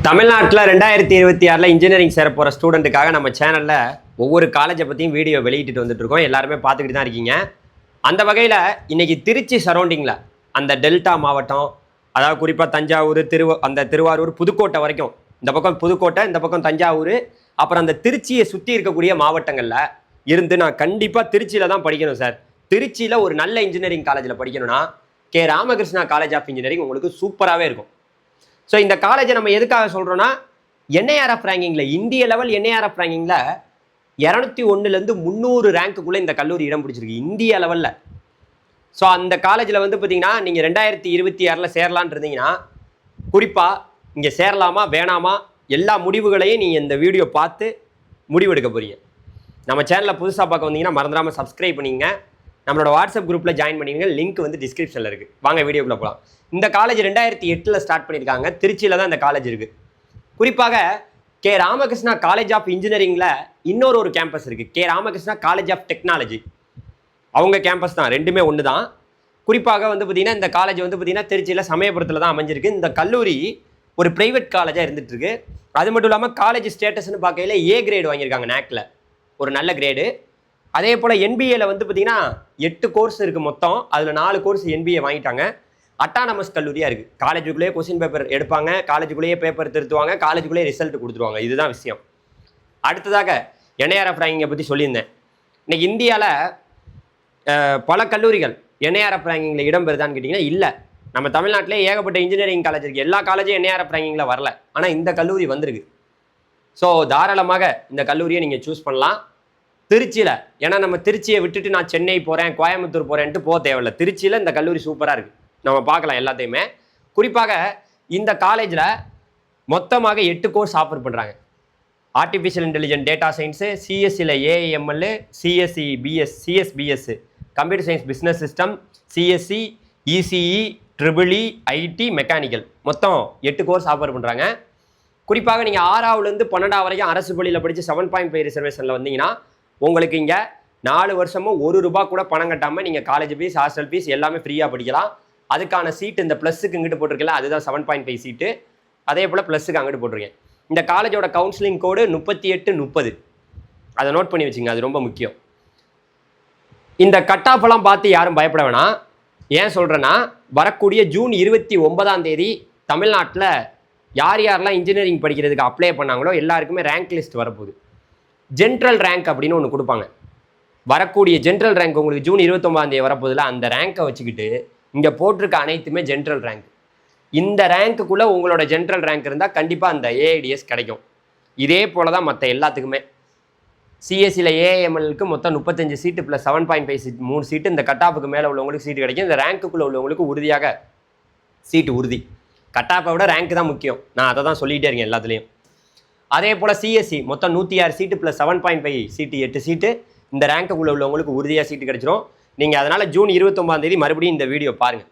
தமிழ்நாட்டில் 2026 இன்ஜினியரிங் சேர போகிற ஸ்டூடெண்ட்டுக்காக நம்ம சேனலில் ஒவ்வொரு காலேஜை பற்றியும் வீடியோ வெளியிட்டு வந்துட்டு இருக்கோம். எல்லாருமே பார்த்துக்கிட்டு தான் இருக்கீங்க. அந்த வகையில் இன்னைக்கு திருச்சி சரௌண்டிங்கில் அந்த டெல்டா மாவட்டம், அதாவது குறிப்பாக தஞ்சாவூர், திருவாரூர், புதுக்கோட்டை வரைக்கும், இந்த பக்கம் புதுக்கோட்டை, இந்த பக்கம் தஞ்சாவூர், அப்புறம் அந்த திருச்சியை சுற்றி இருக்கக்கூடிய மாவட்டங்களில் இருந்து நான் கண்டிப்பாக திருச்சியில் தான் படிக்கணும் சார். திருச்சியில் ஒரு நல்ல இன்ஜினியரிங் காலேஜில் படிக்கணும்னா K Ramakrishna college of engineering உங்களுக்கு சூப்பராகவே இருக்கும். ஸோ இந்த காலேஜை நம்ம எதுக்காக சொல்கிறோன்னா, என்ஐஆர்எஃப் ரேங்கிங்கில், இந்திய லெவல் என்ஐஆர்எஃப் ரேங்கிங்கில் 201லேருந்து 300 ரேங்க்குள்ளே இந்த கல்லூரி இடம் பிடிச்சிருக்கு இந்திய லெவலில். ஸோ அந்த காலேஜில் வந்து பார்த்தீங்கன்னா, நீங்கள் 2026 சேரலான் இருந்தீங்கன்னா, குறிப்பாக இங்கே சேரலாமா வேணாமா எல்லா முடிவுகளையும் நீங்கள் இந்த வீடியோ பார்த்து முடிவெடுக்க போகிறீங்க. நம்ம சேனலில் புதுசாக பார்க்க வந்தீங்கன்னா மறந்துடாமல் சப்ஸ்கிரைப் பண்ணிங்க. நம்மளோட வாட்ஸ்அப் குரூப்பில் ஜாயின் பண்ணிங்க. லிங்க் வந்து டிஸ்கிரிப்ஷனில் இருக்குது. வாங்க வீடியோக்குள்ளே போகலாம். இந்த காலேஜ் 2008 ஸ்டார்ட் பண்ணியிருக்காங்க. திருச்சியில் தான் இந்த காலேஜ் இருக்குது. குறிப்பாக கே ராமகிருஷ்ணா காலேஜ் ஆஃப் இன்ஜினியரிங்கில் இன்னொரு கேம்பஸ் இருக்குது, K Ramakrishna college of technology. அவங்க கேம்பஸ் தான், ரெண்டுமே ஒன்று தான். குறிப்பாக வந்து பார்த்திங்கன்னா இந்த காலேஜ் வந்து பார்த்திங்கன்னா திருச்சியில் சமயபுரத்தில் தான் அமைஞ்சிருக்கு. இந்த கல்லூரி ஒரு ப்ரைவேட் காலேஜாக இருந்துகிட்ருக்கு. அது மட்டும் இல்லாமல் காலேஜ் ஸ்டேட்டஸ்ன்னு பார்க்கையில் ஏ கிரேடு வாங்கியிருக்காங்க நேக்கில், ஒரு நல்ல கிரேடு. அதே போல் என்பிஏல வந்து பார்த்திங்கன்னா 8 கோர்ஸ் இருக்குது மொத்தம். அதில் 4 கோர்ஸ் என்பிஏ வாங்கிட்டாங்க. அட்டானமஸ் கல்லூரியாக இருக்குது. காலேஜுக்குள்ளேயே கொஸ்டின் பேப்பர் எடுப்பாங்க, காலேஜுக்குள்ளேயே பேப்பர் திருத்துவாங்க, காலேஜுக்குள்ளேயே ரிசல்ட் கொடுத்துருவாங்க. இதுதான் விஷயம். அடுத்ததாக என்ஐஆர்எஃப் ரேங்கிங்கை பற்றி சொல்லியிருந்தேன். இன்றைக்கி இந்தியாவில் பல கல்லூரிகள் என்ஐஆர்எஃப் ரேங்கிங்கில் இடம் பெறுதான்னு கேட்டிங்கன்னா இல்லை. நம்ம தமிழ்நாட்டிலே ஏகப்பட்ட இன்ஜினியரிங் காலேஜ் இருக்குது. எல்லா காலேஜும் என்ஐஆர்எஃப் ரேங்கிங்கில் வரல, ஆனால் இந்த கல்லூரி வந்திருக்கு. ஸோ தாராளமாக இந்த கல்லூரியை நீங்கள் சூஸ் பண்ணலாம். திருச்சியில், ஏன்னா நம்ம திருச்சியை விட்டுட்டு நான் சென்னை போகிறேன், கோயம்புத்தூர் போகிறேன்ட்டு போக தேவையில்லை. திருச்சியில் இந்த கல்லூரி சூப்பராக இருக்குது, நம்ம பார்க்கலாம் எல்லாத்தையுமே. குறிப்பாக இந்த காலேஜில் மொத்தமாக 8 கோர்ஸ் ஆஃபர் பண்ணுறாங்க. ஆர்டிஃபிஷியல் இன்டெலிஜென்ட், டேட்டா சயின்ஸு, சிஎஸ்சியில் AIML, CSBS, computer science business system, CSE, ECE, triple E, IT, mechanical, மொத்தம் 8 கோர்ஸ் ஆஃபர் பண்ணுறாங்க. குறிப்பாக நீங்கள் 6ஆவதுலேருந்து 12ஆவது வரைக்கும் அரசு பள்ளியில் படித்து 7.5 ரிசர்வேஷனில் வந்தீங்கன்னா உங்களுக்கு இங்கே 4 வருஷமும் ₹1 கூட பணம் கட்டாமல் நீங்கள் காலேஜ் ஃபீஸ், ஹாஸ்டல் ஃபீஸ் எல்லாமே ஃப்ரீயாக படிக்கலாம். அதுக்கான சீட்டு இந்த ப்ளஸுக்கு இங்கிட்டு போட்டிருக்கல, அதுதான் 7.5 சீட்டு. அதே போல் ப்ளஸுக்கு அங்கிட்டு போட்டிருக்கேன். இந்த காலேஜோட கவுன்சிலிங் கோடு 3830. அதை நோட் பண்ணி வச்சுங்க, அது ரொம்ப முக்கியம். இந்த கட் ஆஃப்லாம் பார்த்து யாரும் பயப்பட வேணாம். ஏன் சொல்கிறேன்னா, வரக்கூடிய ஜூன் 29 தமிழ்நாட்டில் யார் யாரெல்லாம் இன்ஜினியரிங் படிக்கிறதுக்கு அப்ளை பண்ணாங்களோ எல்லாருக்குமே ரேங்க் லிஸ்ட் வரப்போகுது. ஜென்ரல் ரேங்க் அப்படின்னு ஒன்று கொடுப்பாங்க. வரக்கூடிய ஜென்ரல் ரேங்க் உங்களுக்கு ஜூன் 29 வரப்போதில், அந்த ரேங்க்கை வச்சுக்கிட்டு இங்கே போட்டிருக்க அனைத்துமே ஜென்ரல் ரேங்க். இந்த ரேங்க்குள்ளே உங்களோட ஜென்ரல் ரேங்க் இருந்தால் கண்டிப்பாக அந்த ஏஐடிஎஸ் கிடைக்கும். இதே போல் தான் மற்ற எல்லாத்துக்குமே. சிஎஸ்சியில் ஏஐஎம்எல்க்கு மொத்தம் 35 சீட்டு ப்ளஸ் 7.5 சீட் 3 சீட்டு. இந்த கட் ஆஃபுக்கு மேலே உள்ளவங்களுக்கு சீட்டு கிடைக்கும். இந்த ரேங்க்குள்ளே உள்ளவங்களுக்கு உறுதியாக சீட்டு உறுதி. கட் ஆஃபை விட ரேங்க் தான் முக்கியம். நான் அதை தான் சொல்லிகிட்டே இருக்கேன் எல்லாத்துலேயும். அதே போல் சிஎஸ்சி மொத்தம் 106 சீட்டு ப்ளஸ் 7.5 சீட்டு 8 சீட்டு. இந்த ரேங்க்குள்ளே உள்ளவங்களுக்கு உறுதியாக சீட்டு கிடைச்சிரும். நீங்கள் அதனால் ஜூன் 29 மறுபடியும் இந்த வீடியோ பாருங்கள்.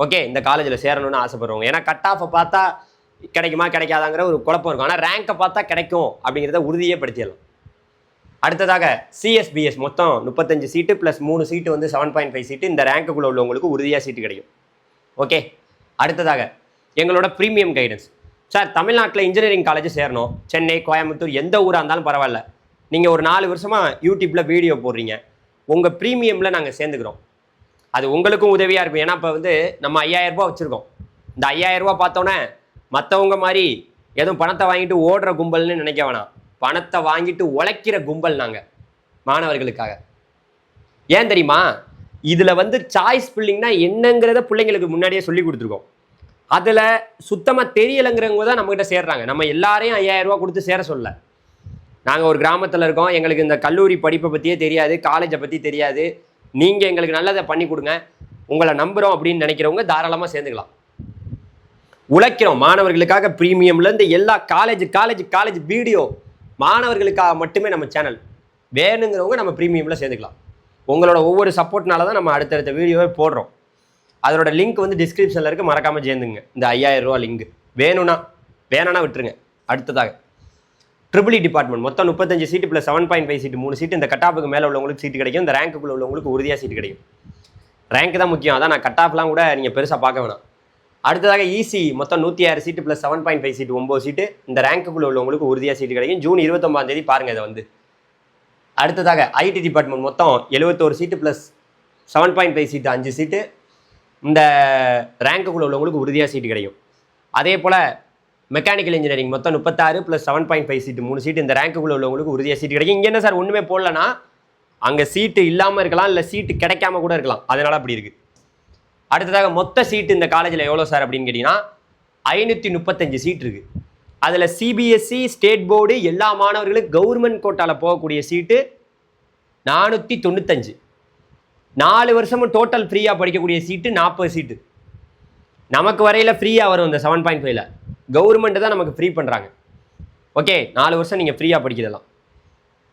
ஓகே, இந்த காலேஜில் சேரணும்னு ஆசைப்படுறவங்க. ஏன்னா கட் ஆஃபை பார்த்தா கிடைக்குமா கிடைக்காதாங்கிற ஒரு குழப்பம் இருக்கும். ஆனால் ரேங்கை பார்த்தா கிடைக்கும் அப்படிங்கிறத உறுதியே படுத்திடலாம். அடுத்ததாக சிஎஸ்பிஎஸ் மொத்தம் 35 சீட்டு ப்ளஸ் 3 சீட்டு வந்து 7.5 சீட்டு. இந்த ரேங்க்குள்ளே உள்ளவங்களுக்கு உறுதியாக சீட்டு கிடைக்கும். ஓகே, அடுத்ததாக எங்களோட ப்ரீமியம் கைடன்ஸ். சார், தமிழ்நாட்டில் இன்ஜினியரிங் காலேஜ் சேரணும், சென்னை, கோயம்புத்தூர், எந்த ஊராக இருந்தாலும் பரவாயில்ல. நீங்கள் ஒரு 4 வருஷமாக யூடியூப்பில் வீடியோ போடுறீங்க, உங்கள் ப்ரீமியமில் நாங்கள் சேர்ந்துக்கிறோம். அது உங்களுக்கும் உதவியாக இருக்கும். ஏன்னா இப்போ வந்து நம்ம 5000 ரூபா வச்சுருக்கோம். இந்த 5000 ரூபா பார்த்தோன்னே மற்றவங்க மாதிரி எதுவும் பணத்தை வாங்கிட்டு ஓடுற கும்பல்னு நினைக்க வேணாம். பணத்தை வாங்கிட்டு உழைக்கிற கும்பல் நாங்கள் மாணவர்களுக்காக. ஏன் தெரியுமா? இதில் வந்து சாய்ஸ் பில்லிங்னா என்னங்கிறத பிள்ளைங்களுக்கு முன்னாடியே சொல்லி கொடுத்துருக்கோம். அதில் சுத்தமாக தெரியலைங்கிறவங்க தான் நம்மகிட்ட சேர்றாங்க. நம்ம எல்லாரையும் 5000 ரூபா கொடுத்து சேர சொல்ல. நாங்கள் ஒரு கிராமத்தில் இருக்கோம், எங்களுக்கு இந்த கல்லூரி படிப்பை பற்றியே தெரியாது, காலேஜை பற்றி தெரியாது, நீங்கள் எங்களுக்கு நல்லதை பண்ணி கொடுங்க, உங்களை நம்புகிறோம் அப்படின்னு நினைக்கிறவங்க தாராளமாக சேர்ந்துக்கலாம். உழைக்கிறோம் மாணவர்களுக்காக. ப்ரீமியம்லேருந்து எல்லா காலேஜ் வீடியோ மாணவர்களுக்காக மட்டுமே நம்ம சேனல். வேணுங்கிறவங்க நம்ம ப்ரீமியமில் சேர்ந்துக்கலாம். உங்களோட ஒவ்வொரு சப்போர்ட்னால தான் நம்ம அடுத்தடுத்த வீடியோவே போடுறோம். அதோட லிங்க் வந்து டிஸ்கிரிப்ஷனில் இருக்குது, மறக்காமல் சேர்ந்துங்க. இந்த 5000 ரூபா லிங்க் வேணும்னா விட்டுருங்க. அடுத்ததாக ட்ரிபிள்இ டிபார்ட்மெண்ட் மொத்தம் 35 சீட்டு ப்ளஸ் 7.5 சீட்டு 3 சீட்டு. இந்த கட் ஆஃபுக்கு மேலே உள்ளவங்களுக்கு சீட்டு கிடைக்கும். இந்த ரேங்க்குள்ளே உள்ளவங்களுக்கு உறுதியாக சீட்டு கிடைக்கும். ரேங்க் தான் முக்கியம். அதான் நான் கட் ஆஃப்லாம் கூட நீங்கள் பெருசாக பார்க்க வேணாம். அடுத்ததாக இசி மொத்தம் 106 சீட்டு ப்ளஸ் 7.5 சீட்டு 9 சீட்டு. இந்த ரேங்க்குள்ள உள்ளவங்களுக்கு உறுதியாக சீட்டு கிடைக்கும். ஜூன் 29ஆம் தேதி பாருங்கள் இதை வந்து. அடுத்ததாக ஐடி டிபார்ட்மெண்ட் மொத்தம் 71 சீட்டு ப்ளஸ் 7.5 சீட்டு 5 சீட்டு. இந்த ரேங்க்குள்ள உள்ளவங்களுக்கு உறுதியாக சீட்டு கிடைக்கும். அதே போல் மெக்கானிக்கல் இன்ஜினியரிங் மொத்தம் 36 ப்ளஸ் 7.5 சீட்டு 3 சீட்டு. இந்த ரேங்க்குள்ள உள்ளவங்களுக்கு உறுதியாக சீட்டு கிடைக்கும். இங்கே என்ன சார் ஒன்றுமே போடலன்னா அங்கே சீட்டு இல்லாமல் இருக்கலாம், இல்லை சீட்டு கிடைக்காம கூட இருக்கலாம், அதனால் அப்படி இருக்குது. அடுத்ததாக மொத்த சீட்டு இந்த காலேஜில் எவ்வளோ சார் அப்படின்னு கேட்டிங்கன்னா 535 சீட் இருக்குது. அதில் சிபிஎஸ்சி ஸ்டேட் போர்டு எல்லா மாணவர்களுக்கும் கவர்மெண்ட் கோட்டாவில் போகக்கூடிய சீட்டு 495. 4 வருஷமும் டோட்டல் ஃப்ரீயாக படிக்கக்கூடிய சீட்டு 40 சீட்டு. நமக்கு வரையில் ஃப்ரீயாக வரும். இந்த 7.5ல் கவர்மெண்ட்டு தான் நமக்கு ஃப்ரீ பண்ணுறாங்க. ஓகே, 4 வருஷம் நீங்கள் ஃப்ரீயாக படிக்கிறதெல்லாம்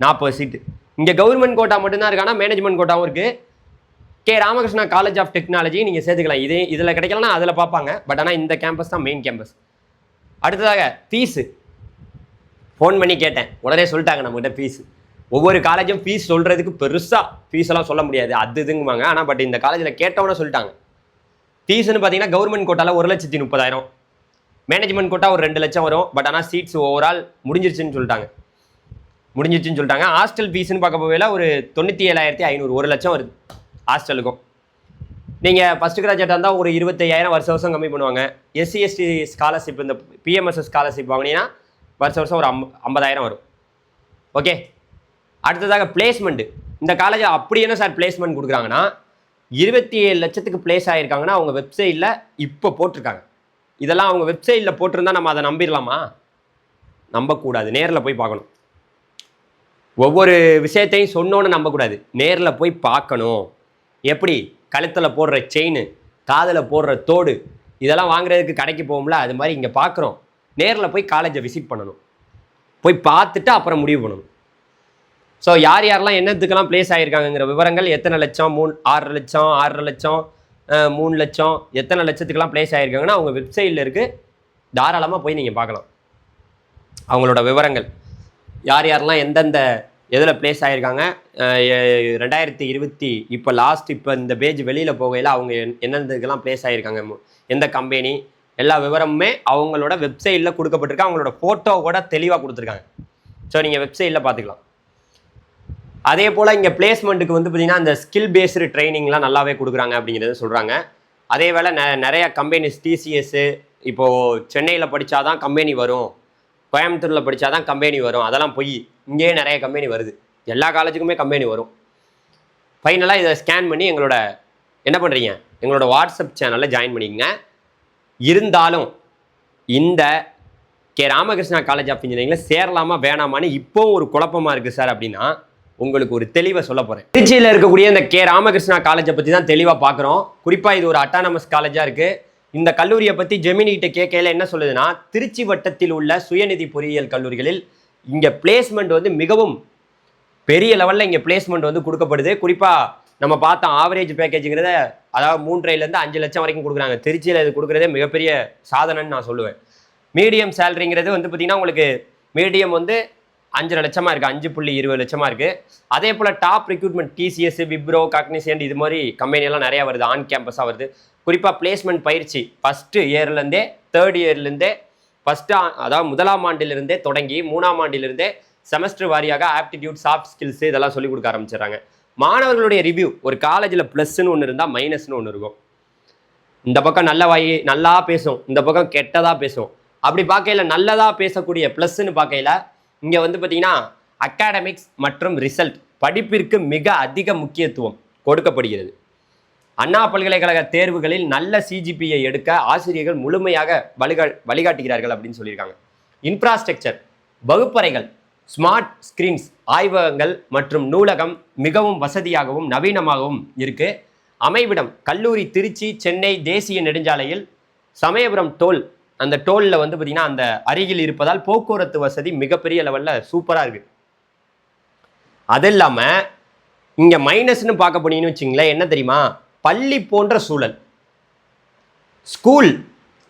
40 சீட்டு. இங்கே கவர்மெண்ட் கோட்டா மட்டும்தான் இருக்கானா, மேனேஜ்மெண்ட் கோட்டாவும் இருக்குது. K Ramakrishna college of technology நீங்கள் சேர்த்துக்கலாம். இதில் கிடைக்கலன்னா அதில் பார்ப்பாங்க. பட் ஆனால் இந்த கேம்பஸ் தான் மெயின் கேம்பஸ். அடுத்ததாக ஃபீஸு ஃபோன் பண்ணி கேட்டேன், உடனே சொல்லிட்டாங்க நம்மகிட்ட ஃபீஸு. ஒவ்வொரு காலேஜும் ஃபீஸ் சொல்கிறதுக்கு பெருசாக ஃபீஸெல்லாம் சொல்ல முடியாது, அது இதுங்குவாங்க. ஆனால் பட் இந்த காலேஜில் கேட்டவொன்னே சொல்லிட்டாங்க. ஃபீஸ்னு பார்த்தீங்கன்னா கவர்மெண்ட் கோட்டாவில் 1,30,000, மேனேஜ்மெண்ட் கோட்டா ஒரு 2 லட்சம் வரும். பட் ஆனால் சீட்ஸ் ஓவரால் முடிஞ்சிருச்சுன்னு சொல்லிட்டாங்க. ஹாஸ்டல் ஃபீஸ்னு பார்க்க போவேல ஒரு 97,500, 1 லட்சம் வருது ஹாஸ்டலுக்கும். நீங்கள் ஃபஸ்ட்டு கிராஜுவேட்டாக இருந்தால் ஒரு 25,000 வருஷம் கம்மி பண்ணுவாங்க. எஸ்சி எஸ்டி ஸ்காலர்ஷிப், இந்த பிஎம்எஸ்எஸ் ஸ்காலர்ஷிப் வாங்கினீங்கன்னா வருஷம் ஒரு 50,000 வரும். ஓகே, அடுத்ததாக பிளேஸ்மெண்ட்டு. இந்த காலேஜில் அப்படி என்ன சார் பிளேஸ்மெண்ட் கொடுக்குறாங்கன்னா 27 லட்சத்துக்கு பிளேஸ் ஆகியிருக்காங்கன்னா அவங்க வெப்சைட்டில் இப்போ போட்டிருக்காங்க. இதெல்லாம் அவங்க வெப்சைட்டில் போட்டிருந்தா நம்ம அதை நம்பிடலாமா? நம்பக்கூடாது, நேரில் போய் பார்க்கணும். ஒவ்வொரு விஷயத்தையும் சொன்னோன்னு நம்பக்கூடாது, நேரில் போய் பார்க்கணும். எப்படி கழுத்தில் போடுற செயின், காதில் போடுற தோடு, இதெல்லாம் வாங்குறதுக்கு கடைக்கு போகும்ல, அது மாதிரி இங்கே பார்க்குறோம். நேரில் போய் காலேஜை விசிட் பண்ணணும், போய் பார்த்துட்டு அப்புறம் முடிவு பண்ணணும். ஸோ யார் யாரெல்லாம் என்னத்துக்கெல்லாம் ப்ளேஸ் ஆகியிருக்காங்கிற விவரங்கள், எத்தனை லட்சம், 6 லட்சம், 6.5 லட்சம், 3 லட்சம், எத்தனை லட்சத்துக்கெல்லாம் ப்ளேஸ் ஆகியிருக்காங்கன்னா அவங்க வெப்சைட்டில் இருக்குது. தாராளமாக போய் நீங்கள் பார்க்கலாம் அவங்களோட விவரங்கள். யார் யாரெல்லாம் எந்தெந்த எதில் ப்ளேஸ் ஆகியிருக்காங்க, 2020 இப்போ லாஸ்ட், இப்போ இந்த பேஜ் வெளியில் போகையில் அவங்க என்னென்னதுக்கெல்லாம் ப்ளேஸ் ஆகியிருக்காங்க, எந்த கம்பெனி, எல்லா விவரமுமே அவங்களோட வெப்சைட்டில் கொடுக்கப்பட்டிருக்கு. அவங்களோட ஃபோட்டோ கூட தெளிவாக கொடுத்துருக்காங்க. ஸோ நீங்கள் வெப்சைட்டில் பார்த்துக்கலாம். அதே போல் இங்கே பிளேஸ்மெண்ட்டுக்கு வந்து பார்த்திங்கன்னா இந்த ஸ்கில் பேஸ்டு ட்ரைனிங்லாம் நல்லாவே கொடுக்குறாங்க அப்படிங்கிறத சொல்கிறாங்க. அதே வேளை நிறையா கம்பெனிஸ், டிசிஎஸ்ஸு, இப்போது சென்னையில் படித்தாதான் கம்பெனி வரும், கோயம்புத்தூரில் படித்தா தான் கம்பெனி வரும், அதெல்லாம் போய் இங்கேயே நிறைய கம்பெனி வருது. எல்லா காலேஜுக்குமே கம்பெனி வரும். ஃபைனலாக இதை ஸ்கேன் பண்ணி எங்களோட என்ன பண்ணுறீங்க, எங்களோட வாட்ஸ்அப் சேனலில் ஜாயின் பண்ணிக்கங்க. இருந்தாலும் இந்த கே ராமகிருஷ்ணா காலேஜ் ஆஃப் இன்ஜினியரிங்கில் சேரலாமா வேணாமான்னு இப்போவும் ஒரு குழப்பமாக இருக்குது சார். அப்படின்னா உங்களுக்கு ஒரு தெளிவை சொல்ல போகிறேன். திருச்சியில் இருக்கக்கூடிய இந்த கே ராமகிருஷ்ணா காலேஜை பற்றி தான் தெளிவாக பார்க்குறோம். குறிப்பாக இது ஒரு அட்டானமஸ் காலேஜாக இருக்குது. இந்த கல்லூரியை பற்றி ஜெமினிகிட்ட கேட்கல என்ன சொல்லுதுன்னா, திருச்சி வட்டத்தில் உள்ள சுயநிதி பொறியியல் கல்லூரிகளில் இங்கே பிளேஸ்மெண்ட் வந்து மிகவும் பெரிய லெவலில் இங்கே பிளேஸ்மெண்ட் வந்து கொடுக்கப்படுது. குறிப்பாக நம்ம பார்த்தோம் ஆவரேஜ் பேக்கேஜுங்கிறத, அதாவது 3,500,000 5 லட்சம் வரைக்கும் கொடுக்குறாங்க. திருச்சியில் இது கொடுக்குறதே மிகப்பெரிய சாதனைன்னு நான் சொல்லுவேன். மீடியம் சேலரிங்கிறது வந்து பார்த்திங்கன்னா உங்களுக்கு மீடியம் வந்து 5 லட்சமாக இருக்குது, 5.20 லட்சமாக இருக்குது. அதே போல் top recruitment TCS, Wipro, Cognizant இது மாதிரி கம்பெனியெல்லாம் நிறையா வருது, ஆன் கேம்பஸாக வருது. குறிப்பாக பிளேஸ்மெண்ட் பயிற்சி ஃபஸ்ட்டு இயர்லேருந்தே 3rd இயர்லேருந்தே அதாவது 1ஆம் ஆண்டிலிருந்தே தொடங்கி 3ஆம் ஆண்டிலிருந்தே செமஸ்டர் வாரியாக ஆப்டிடியூட், சாஃப்ட் ஸ்கில்ஸ் இதெல்லாம் சொல்லிக் கொடுக்க ஆரம்பிச்சிடுறாங்க. மாணவர்களுடைய ரிவ்யூ, ஒரு காலேஜில் ப்ளஸ்ன்னு ஒன்று இருந்தால் மைனஸ்னு ஒன்று இருக்கும். இந்த பக்கம் நல்லா பேசும், இந்த பக்கம் கெட்டதாக பேசும். அப்படி பார்க்கையில் நல்லதாக பேசக்கூடிய ப்ளஸ்ன்னு பார்க்கையில் இங்கே வந்து பார்த்திங்கன்னா அகாடமிக்ஸ் மற்றும் ரிசல்ட், படிப்பிற்கு மிக அதிக முக்கியத்துவம் கொடுக்கப்படுகிறது. அண்ணா பல்கலைக்கழக தேர்வுகளில் நல்ல சிஜிபியை எடுக்க ஆசிரியர்கள் முழுமையாக வழிகாட்டுகிறார்கள் அப்படின்னு சொல்லியிருக்காங்க. இன்ஃப்ராஸ்ட்ரக்சர், வகுப்பறைகள், ஸ்மார்ட் ஸ்கிரீன்ஸ், ஆய்வகங்கள் மற்றும் நூலகம் மிகவும் வசதியாகவும் நவீனமாகவும் இருக்கு. அமைவிடம் கல்லூரி திருச்சி சென்னை தேசிய நெடுஞ்சாலையில் சமயபுரம் டோல், அந்த டோலில் வந்து பார்த்திங்கன்னா அந்த அருகில் இருப்பதால் போக்குவரத்து வசதி மிகப்பெரிய லெவலில் சூப்பராக இருக்குது. அது இல்லாமல் இங்கே மைனஸ்ன்னு பார்க்க போனீங்கன்னு வச்சிங்களேன், என்ன தெரியுமா, பள்ளி போன்ற சூழல், ஸ்கூல்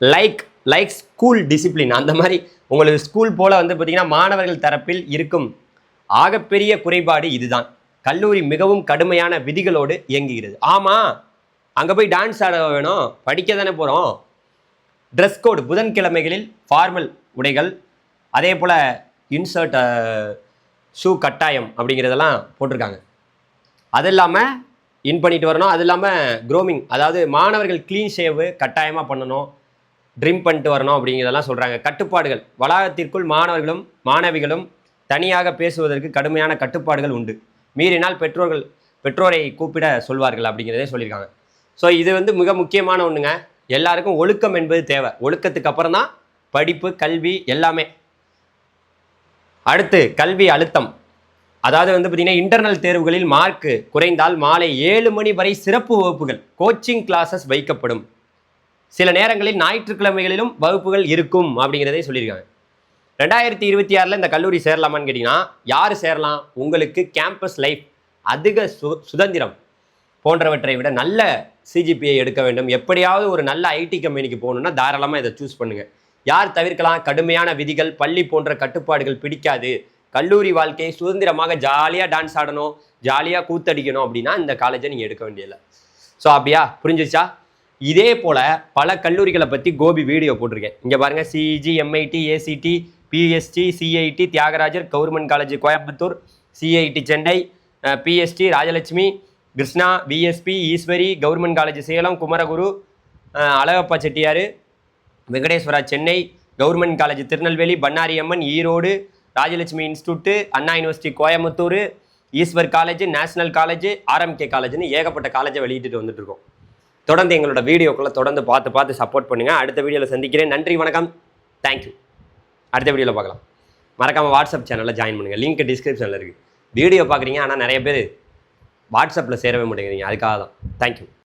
லைக் ஸ்கூல் டிசிப்ளின், அந்த மாதிரி உங்களுக்கு ஸ்கூல் போல் வந்து பார்த்திங்கன்னா மாணவர்கள் தரப்பில் இருக்கும் ஆகப்பெரிய குறைபாடு இதுதான். கல்லூரி மிகவும் கடுமையான விதிகளோடு இயங்குகிறது. ஆமாம், அங்கே போய் டான்ஸ் ஆட வேணும், படிக்க தானே போகிறோம், ட்ரெஸ் கோடு புதன்கிழமைகளில் ஃபார்மல் உடைகள், அதே போல் இன்சர்ட் ஷூ கட்டாயம் அப்படிங்கிறதெல்லாம் போட்டிருக்காங்க. அது இல்லாமல் இன் பண்ணிட்டு வரணும். அது இல்லாமல் க்ரோமிங், அதாவது மாணவர்கள் க்ளீன் ஷேவு கட்டாயமாக பண்ணணும், ட்ரிம் பண்ணிட்டு வரணும் அப்படிங்கிறதெல்லாம் சொல்கிறாங்க. கட்டுப்பாடுகள், வளாகத்திற்குள் மாணவர்களும் மாணவிகளும் தனியாக பேசுவதற்கு கடுமையான கட்டுப்பாடுகள் உண்டு, மீறினால் பெற்றோரை கூப்பிட சொல்வார்கள் அப்படிங்கிறதே சொல்லியிருக்காங்க. ஸோ இது வந்து மிக முக்கியமான ஒன்றுங்க. எல்லாருக்கும் ஒழுக்கம் என்பது தேவை. ஒழுக்கத்துக்கு அப்புறம் தான் படிப்பு, கல்வி எல்லாமே. அடுத்து கல்வி அழுத்தம், அதாவது வந்து பார்த்தீங்கன்னா இன்டர்னல் தேர்வுகளில் மார்க்கு குறைந்தால் மாலை 7 மணி வரை சிறப்பு வகுப்புகள், கோச்சிங் கிளாஸஸ் வைக்கப்படும். சில நேரங்களில் ஞாயிற்றுக்கிழமைகளிலும் வகுப்புகள் இருக்கும் அப்படிங்கிறதே சொல்லியிருக்காங்க. 2026 இந்த கல்லூரி சேரலாமான்னு கேட்டிங்கன்னா யார் சேரலாம்? உங்களுக்கு கேம்பஸ் லைஃப், அதிக சுதந்திரம் போன்றவற்றை விட நல்ல சிஜிபிஐ எடுக்க வேண்டும், எப்படியாவது ஒரு நல்ல ஐடி கம்பெனிக்கு போகணுன்னா தாராளமாக இதை சூஸ் பண்ணுங்கள். யார் தவிர்க்கலாம்? கடுமையான விதிகள், பள்ளி போன்ற கட்டுப்பாடுகள் பிடிக்காது, கல்லூரி வாழ்க்கையை சுதந்திரமாக ஜாலியாக டான்ஸ் ஆடணும், ஜாலியாக கூத்தடிக்கணும் அப்படின்னா இந்த காலேஜை நீங்கள் எடுக்க வேண்டியதில்லை. ஸோ அப்படியா? புரிஞ்சிச்சா? இதே போல் பல கல்லூரிகளை பற்றி கோபி வீடியோ போட்டிருக்கேன். இங்கே பாருங்கள், CEG, MIT, ACT, PST, CIT, Thiagarajar government college Coimbatore, CIT Chennai, PST Rajalakshmi, Krishna, VSB, Easwari government college Salem, Kumaraguru, Alagappa Chettiar, Venkateswara Chennai, government college Tirunelveli, Bannari Amman Erode, Rajalakshmi institute, Anna university Coimbatore, Eswar college, national college, RMK காலேஜ்னு ஏகப்பட்ட காலேஜை வெளியிட்டு வந்துட்டு இருக்கோம். தொடர்ந்து எங்களோட வீடியோக்குள்ளே தொடர்ந்து பார்த்து சப்போர்ட் பண்ணுங்கள். அடுத்த வீடியோவில் சந்திக்கிறேன். நன்றி, வணக்கம், தேங்க்யூ. அடுத்த வீடியோவில் பார்க்கலாம். மறக்காமல் வாட்ஸ்அப் சேனலில் ஜாயின் பண்ணுங்கள், லிங்க் டிஸ்கிரிப்ஷனில் இருக்குது. வீடியோ பார்க்குறீங்க, ஆனால் நிறைய பேர் வாட்ஸ்அப்பில் சேரவே மாட்டேங்கிறீங்க, அதுக்காக தான். தேங்க்யூ.